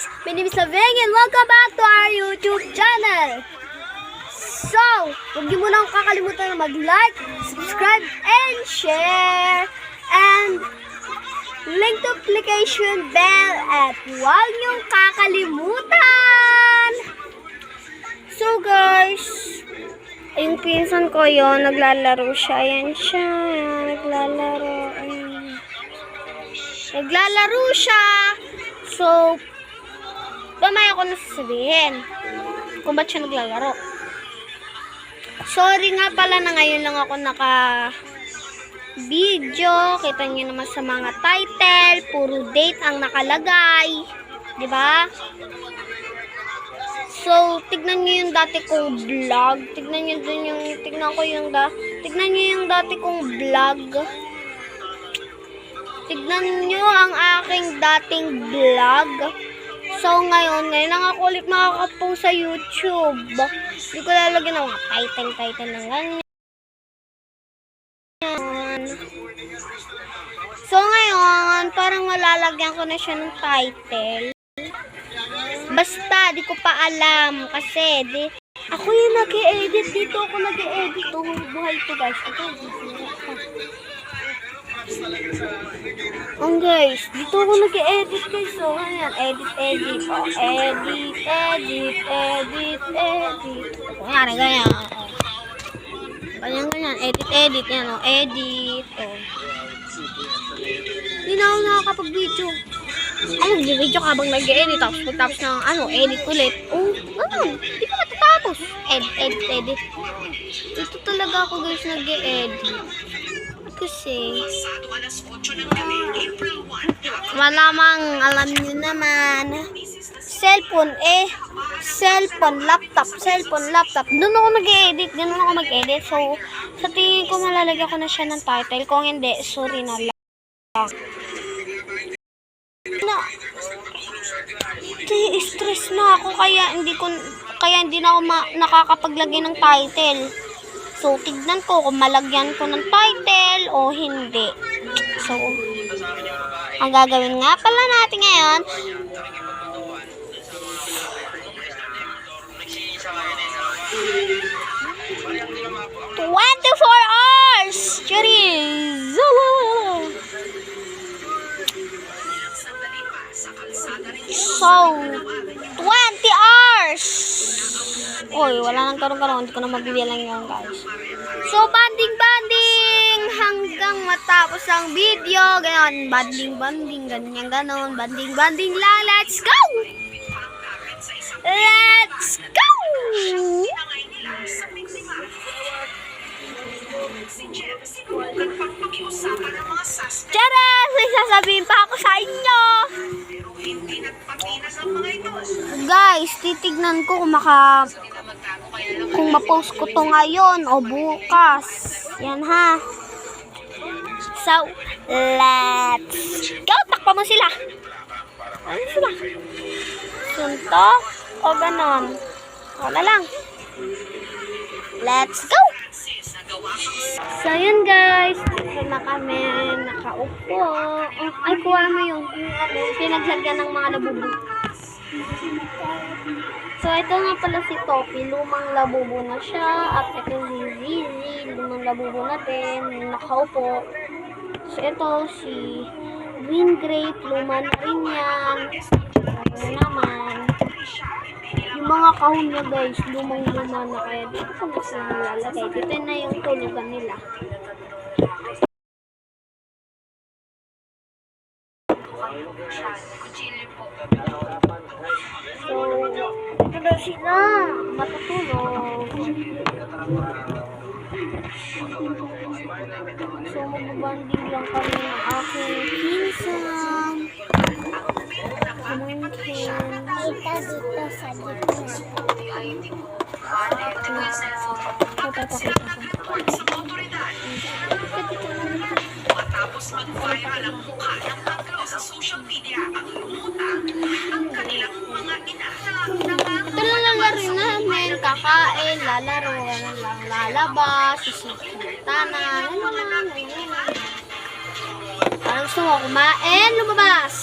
guys! My name is Laveng and welcome back to our YouTube channel. So, huwag niyo muna akong kakalimutan na mag-like, subscribe, and share. And link notification bell at huwag niyong kakalimutan. So guys, yung pinsan ko yun, naglalaro siya. Ayan siya, naglalaro. Naglalaro siya. So, mamaya ko nasasabihin kung ba't siya naglalaro. Sorry nga pala na ngayon lang ako naka-video. Kita niyo naman sa mga title, puro date ang nakalagay. Diba? So, tignan niyo yung dati kong vlog. Tignan niyo yung dati kong vlog. Tignan nyo ang aking dating vlog. So, ngayon lang ako ulit makakapost sa YouTube. Hindi ko lalagyan ng mga title ng ganyan. So, ngayon, parang malalagyan ko na siya ng title. Basta, di ko pa alam. Kasi, ako yung nag-e-edit. Dito ako nag-e-edit. Buhay to guys. Guys, dito ako nag-edit guys. So, ayan, edit. Oh, edit. Ganyan. Ganyan. Edit. Yan, oh, edit. Oh. Hindi na ako nakakapag-video. Mag-video ka habang nag-edit. Tapos ng, edit ulit. Oh, ganun. Hindi pa matatapos. Edit. Ito talaga ako guys nag-edit. Kasi malamang alam nyo naman cellphone, laptop doon ako mag-edit so sa tingin ko malalagyan ko na siya ng title. Kung hindi, sorry na lang. Stress na ako kaya hindi na ako nakakapaglagay ng title. So, tignan ko kung malagyan ko ng title o hindi. So, ang gagawin nga pala natin ngayon, 24 hours! Cheers! So, 20 hours! Oy, wala nang karong-karong. Hindi ko na mabibilang yun, guys. So, banding hanggang matapos ang video. Ganon, banding, ganyan, ganon. Banding lang. Let's go! Let's go! Tara! May sasabihin pa ako sa inyo. Guys, titignan ko kung ma-post ko to ngayon o bukas. Yan ha. So, let's go. Takpa mo sila. Ano sila? Suntok o ganon? Wala lang. Let's go. So, yun guys. Dito na kami nakaupo. Ay, kuha mo yung pinaglagyan ng mga labubo. So, ito nga pala si Topi. Lumang labubo na siya. At ito si Zizi. Lumang labubo na din. Nakaupo. So, ito si Green Grape. Luma na rin yan. Ayun naman. Yung mga kahon niya guys, lumang-luma na. Kaya dito ko na sila nilalagay. Dito na yung tulugan nila. So, ito na sila. Matutulog. So, magbabanding lang kami ng aking pinsan. Dito sa gitna. Matapos mag-viral ang mukha ng tatlo sa social media ang lumutang ang kanilang mga inaharap na ito lang lalaro namin. Kakain, lalaro, lalabas, sisitana, Parang gusto mo kumain, lumabas.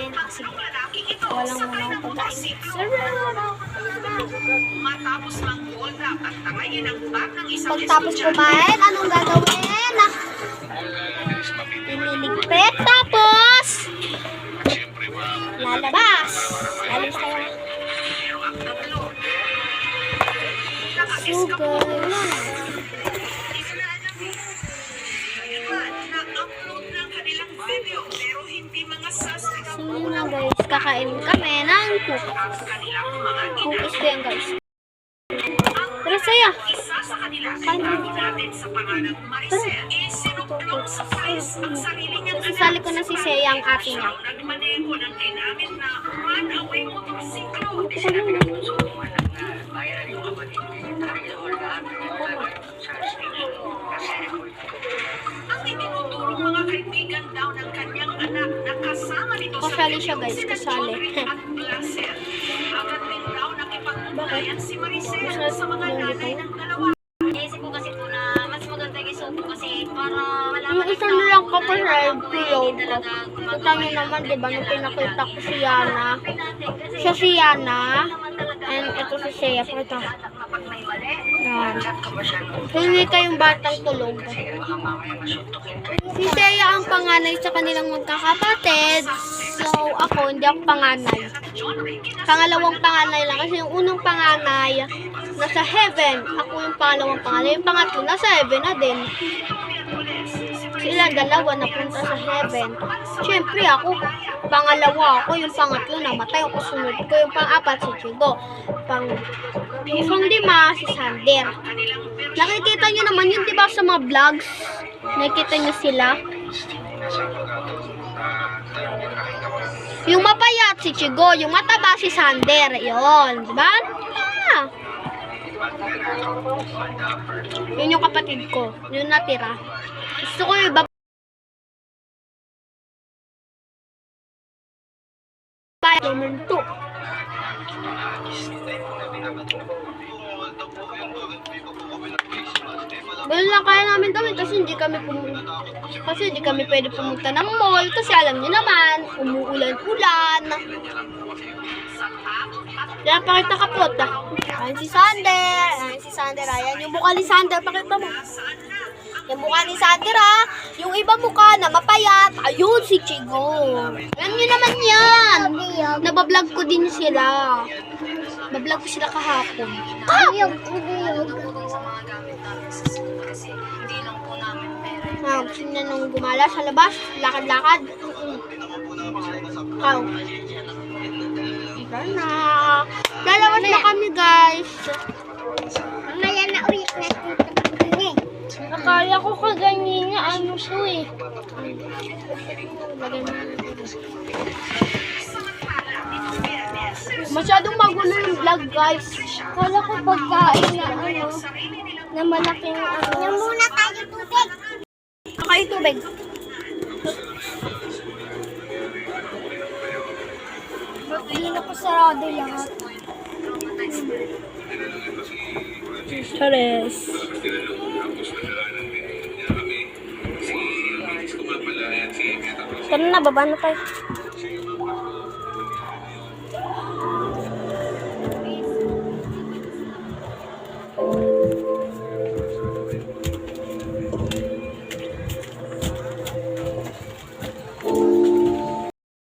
natin. Kasi walang muna akong pagkain. Matapos mag-hold up at tangayin ang bag ng isang Pagtapos kumain, anong gagawin? Ililigpit. Tapos, lalabas. Lalabas tayo. Sugar. Na-upload ng kanilang video pero hindi mga suspects Sige na guys, kakain kami ng cookies. kanilang mga Cookies ko yan guys. Tara saya. isa sa kanila Kain na. natin sa pangalang Maricel isinuplong sa face ang sarili niyang Nasasali ko na si Seya ang ate niya. nagmaneho ng ginamit na runaway motorsiklo. Ang itinuturo mga kaibigan daw ng kanyang anak na kasama nito sa Kasali siya, guys, sina kasali. Jodrick at Blaser. Agad din daw nakipag-ugnayan si Maricel sa mga nanay ng dalawa. Naisip ko kasi po na mas maganda isuot ko kasi para malaman Yung isa nilang kapatid, tulog ko. Kita niyo naman, di ba, nung pinakita ko si Yana. Siya si Yana. And ito si Seya. Pakita. Yan. Hindi kayong batang tulog. Si Seya ang panganay sa kanilang magkakapatid. So, ako, hindi ako panganay. Pangalawang panganay lang. Kasi yung unang panganay, nasa heaven. Ako yung pangalawang panganay. Yung pangatlo, nasa heaven na din. Sila dalawa napunta sa heaven. Siyempre ako, pangalawa ako, yung pangatlo namatay ako, sunod ko, yung pang-apat si Chigo. Isang lima, si Sander. Nakikita niyo naman yun, diba, sa mga vlogs? Nakikita niyo sila? Yung mapayat si Chigo, yung mataba si Sander. Yun, diba? Ah. Yun yung kapatid ko. Yun natira. Gusto ko yung iba. Elemento. Ganun lang kaya namin gawin kasi hindi kami pwede pumunta ng mall kasi alam niyo naman, umuulan-ulan. Kaya pakita ka po. Ayan si Sander. Ayan yung mukha ni Sander. Pakita mo. Yung mukha ni Sander ha. Yung iba mukha na mapayat. Ayun si Chigo. Alam niyo naman yan. Nabablog ko din sila. Bablog ko sila kahapon. sa mga gamit namin sa school kasi hindi lang po namin pera. Gusto niya nung gumala sa labas. Lakad-lakad. Ikaw. Ika na. Lalawas na kami guys. Mamaya na ulit na dito. Akala ko kaganyan nga ano to eh. Lagay mo. Masyadong magulo yung vlog guys. Kala ko pagkain na ano. Na malaking ano. Yan muna tayo tubig. Kakain tubig. Hindi na ko sarado lahat. Chares. Tara na, baba na tayo.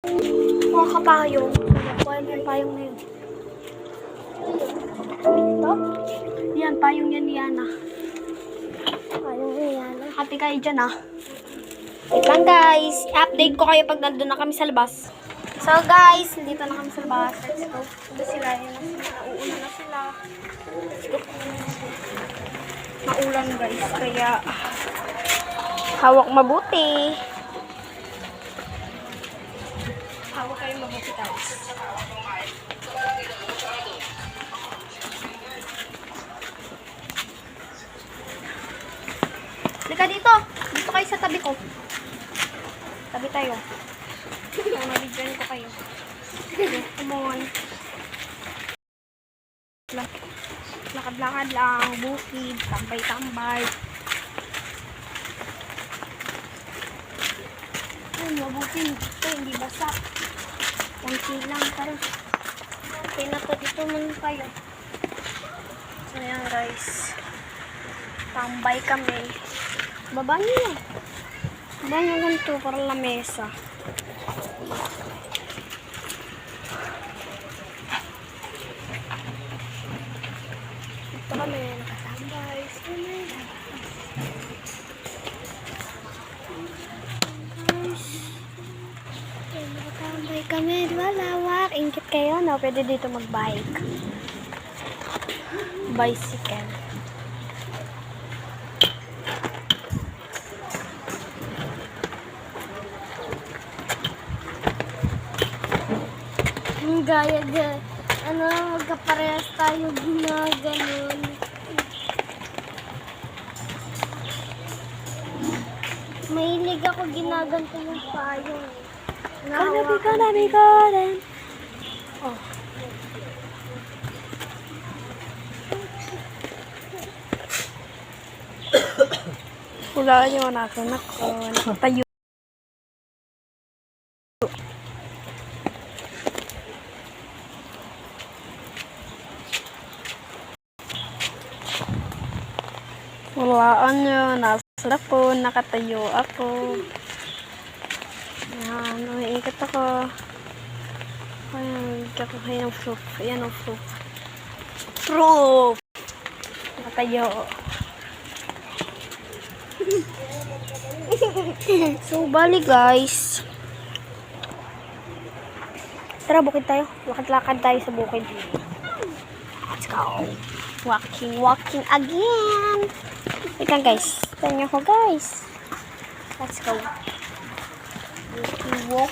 Mga kapayong. Nakuha yung payong na yun. Ito? Yan, payong yan ni Yana. Payong ni Yana. Happy kayo dyan ah. Wait lang guys. Update ko kayo pag nandun na kami sa labas. So guys, dito na kami sa labas. Let's go. Ito sila. Yan na sila. Nauulan na sila. Let's go. Naulan guys. Kaya hawak mabuti. Hawak kayo mabuti guys. Halika dito. Dito kayo sa tabi ko. Tabi tayo. Mabigyan ko kayo. Come on. Lakad-lakad lang. Bukid. Tambay-tambay. Ay, mabuti. Ito, hindi basa. Konti lang, tara. Okay na to, dito man kayo. So, ayan guys. Tambay kami. Baba niyo yan. Baba niyo ganito para lamesa. Ito kami, nakatambay. Nakatambay kami, di ba lawak? Ingkit kayo, no? Pwede dito mag-bike. Bicycle. Ang gaya magkaparehas tayo ginaganon. Mahilig ako ginaganto yung payong. Kanabi. Oh. Hulaan yung natin ako. Nakatayo. Hulaan nyo. Nasa po. Nakatayo ako. Ayan. Umiikot ako. Ayan. Kakahay ng fruit. Ayan ang fruit. Fruit! Nakatayo. So, bali guys. Tara, bukid tayo. Lakad-lakad tayo sa bukid. Let's go. Walking again. Wait lang guys. Tignan ko guys. Let's go. Walk.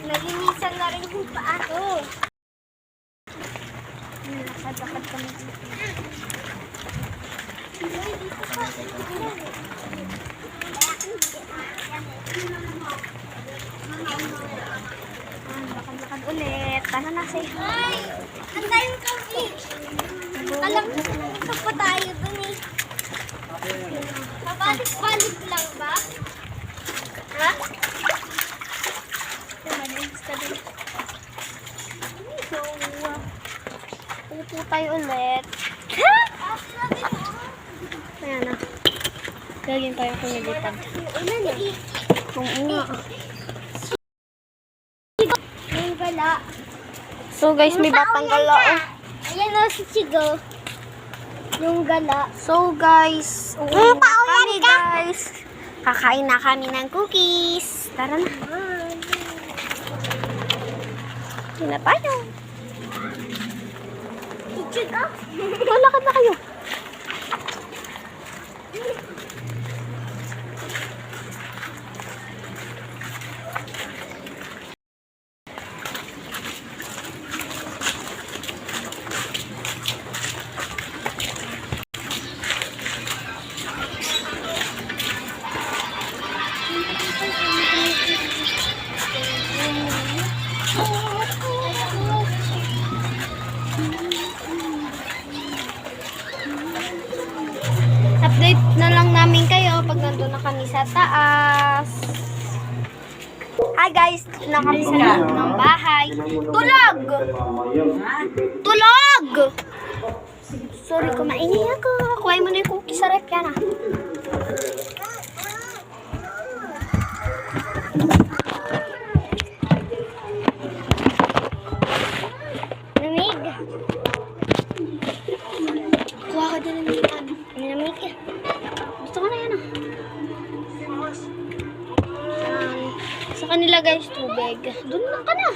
Nalinisan na rin yung paa ko. Lakad kami. Lakad ulit. Tara na, say hi. Ang tayong kami. Alam ko, ito pa tayo dun eh. Pabalik-balik lang ba? Ha? So, upo tayo ulit. Ayan na. Gagawin tayo kung nilipad. Oo nga. Yung gala. So guys, may batang gala. Ayan o si Chigo. Yung gala. So guys, kami guys. Kakain na kami ng cookies. Tara na. Hindi na tayo. Chigo. Lakad na kayo. Update na lang namin kayo pag nandun na kami sa taas. Hi guys, na kami sa loob ng bahay. Tulog! Tulog! Sorry, kumaingay ako. Kuhain mo na yung cookie sa rep yan ah. Namig. Kuha ka din ng ano. Namig. Gusto ko na yan ah. Sa kanila guys, tubig. Doon na ka na.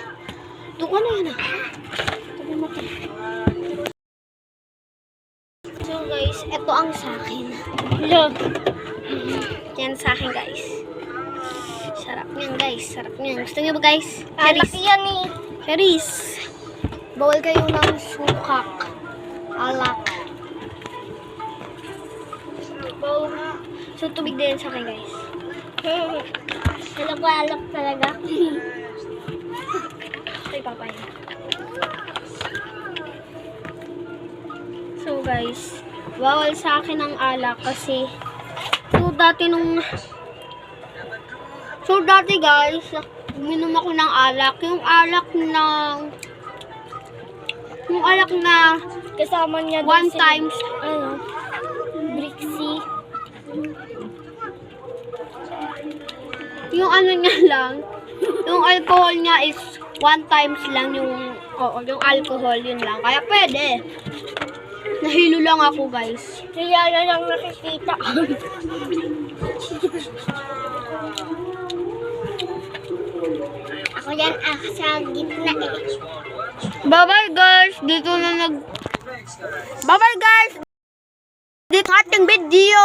Doon ka na yan ah. Tabi mo ka. So guys, ito ang sa akin. Look. Yan sa akin guys. Sarap niyan guys. Sarap niyan. Gusto niyo ba guys? Alak yan eh. Cheris. Bawal kayo ng sukak. Alak. So tubig din sa akin guys. Alam ko alak talaga. Ito ipapaya. So guys, bawal sa akin ang alak kasi dati So, dati guys, uminom ako ng alak. Yung alak na Kasama niya one times, Brixie. yung ano niya lang, yung alcohol niya is one times lang yung alcohol, yun lang. Kaya pwede. Nahilo lang ako guys. Kaya na lang nakikita. Ako yan sa gitna eh. Bye-bye guys! Bye-bye guys!